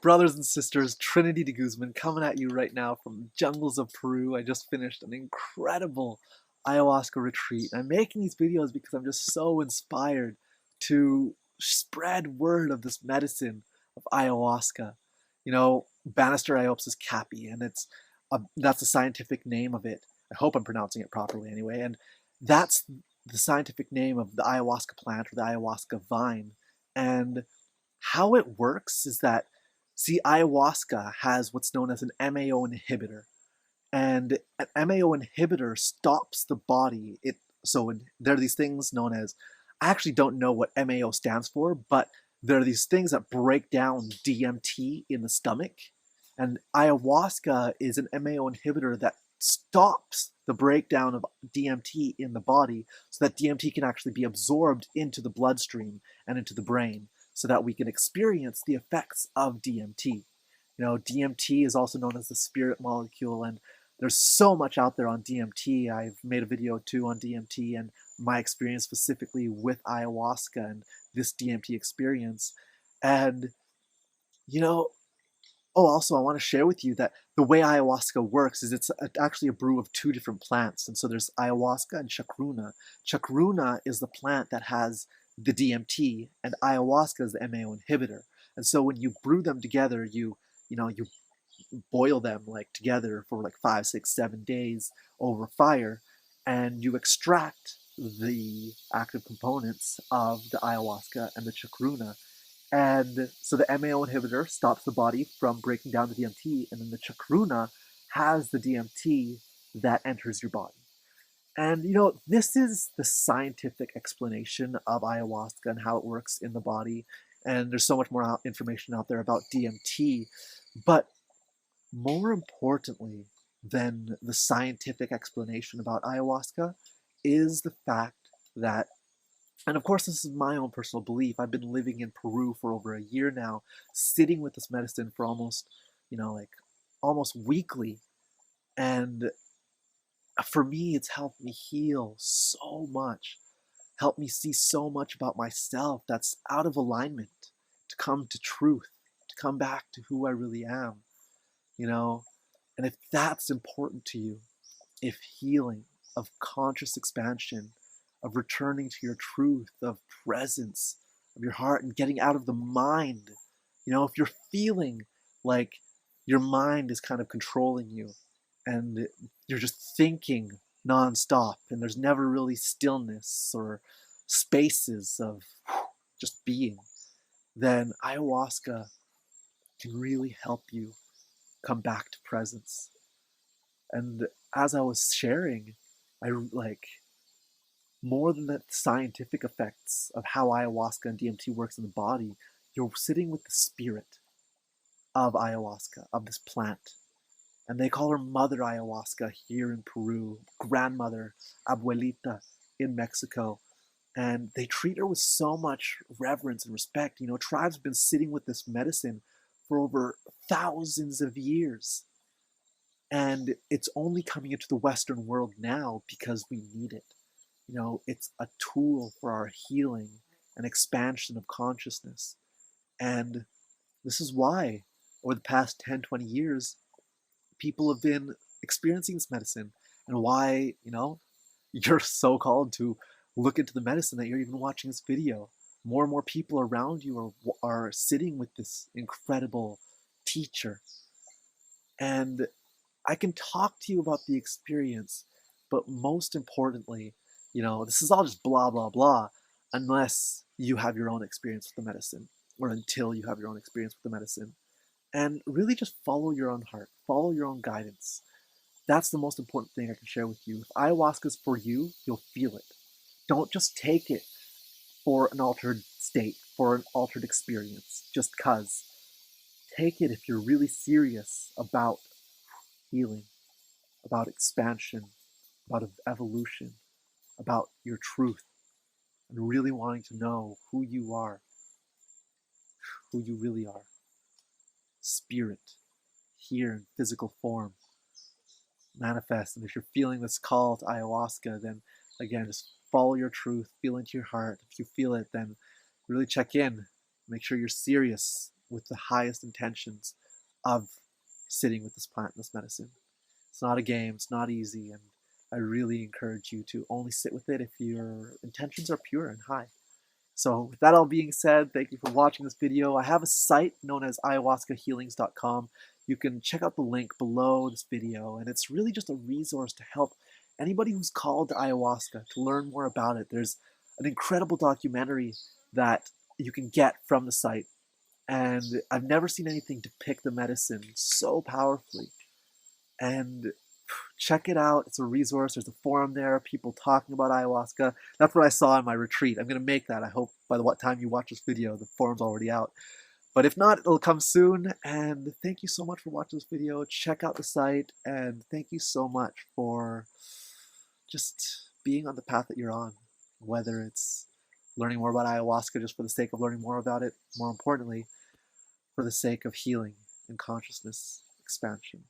Brothers and sisters, Trinity de Guzman coming at you right now from the jungles of Peru. I just finished an incredible ayahuasca retreat. I'm making these videos because I'm just so inspired to spread word of this medicine of ayahuasca. You know, Banisteriopsis Caapi, and that's the scientific name of it. I hope I'm pronouncing it properly anyway. And that's the scientific name of the ayahuasca plant or the ayahuasca vine. And how it works is that, see, ayahuasca has what's known as an MAO inhibitor. And an MAO inhibitor stops the body. There are these things known as, I actually don't know what MAO stands for, but there are these things that break down DMT in the stomach. And ayahuasca is an MAO inhibitor that stops the breakdown of DMT in the body so that DMT can actually be absorbed into the bloodstream and into the brain so that we can experience the effects of DMT. You know, DMT is also known as the spirit molecule, and there's so much out there on DMT. I've made a video too on DMT and my experience specifically with ayahuasca and this DMT experience. And, you know, also I want to share with you that the way ayahuasca works is it's actually a brew of two different plants. And so there's ayahuasca and chacruna. Chacruna is the plant that has the DMT, and ayahuasca is the MAO inhibitor. And so when you brew them together, you boil them like together for like 5, 6, 7 days over fire, and you extract the active components of the ayahuasca and the chacruna. And so the MAO inhibitor stops the body from breaking down the DMT, and then the chacruna has the DMT that enters your body. And, you know, this is the scientific explanation of ayahuasca and how it works in the body. And there's so much more information out there about DMT. But more importantly than the scientific explanation about ayahuasca is the fact that, and of course this is my own personal belief, I've been living in Peru for over a year now, sitting with this medicine for almost weekly. And for me, it's helped me heal so much, helped me see so much about myself that's out of alignment, to come to truth, to come back to who I really am, you know? And if that's important to you, if healing, of conscious expansion, of returning to your truth, of presence, of your heart, and getting out of the mind, you know, if you're feeling like your mind is kind of controlling you, and you're just thinking nonstop, and there's never really stillness or spaces of just being, then ayahuasca can really help you come back to presence. And as I was sharing, more than the scientific effects of how ayahuasca and DMT works in the body, you're sitting with the spirit of ayahuasca, of this plant. And they call her Mother Ayahuasca here in Peru, grandmother, abuelita in Mexico. And they treat her with so much reverence and respect. You know, tribes have been sitting with this medicine for over thousands of years. And it's only coming into the Western world now because we need it. You know, it's a tool for our healing and expansion of consciousness. And this is why, over the past 10, 20 years, people have been experiencing this medicine, and why, you know, you're so called to look into the medicine that you're even watching this video. More and more people around you are sitting with this incredible teacher. And I can talk to you about the experience, but most importantly, you know, this is all just blah, blah, blah, unless you have your own experience with the medicine, or until you have your own experience with the medicine. And really just follow your own heart, follow your own guidance. That's the most important thing I can share with you. If ayahuasca is for you, you'll feel it. Don't just take it for an altered state, for an altered experience, just cause. Take it if you're really serious about healing, about expansion, about evolution, about your truth, and really wanting to know who you are, who you really are. Spirit, here in physical form, manifest. And if you're feeling this call to ayahuasca, then again, just follow your truth, feel into your heart. If you feel it, then really check in, make sure you're serious with the highest intentions of sitting with this plant and this medicine. It's not a game, it's not easy, and I really encourage you to only sit with it if your intentions are pure and high. So with that all being said, thank you for watching this video. I have a site known as ayahuascahealings.com. You can check out the link below this video, and it's really just a resource to help anybody who's called to ayahuasca to learn more about it. There's an incredible documentary that you can get from the site, and I've never seen anything depict the medicine so powerfully. And check it out. It's a resource. There's a forum there, people talking about ayahuasca. That's what I saw in my retreat. I'm going to make that. I hope by the time you watch this video, the forum's already out. But if not, it'll come soon. And thank you so much for watching this video. Check out the site. And thank you so much for just being on the path that you're on. Whether it's learning more about ayahuasca just for the sake of learning more about it, more importantly, for the sake of healing and consciousness expansion.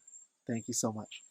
Thank you so much.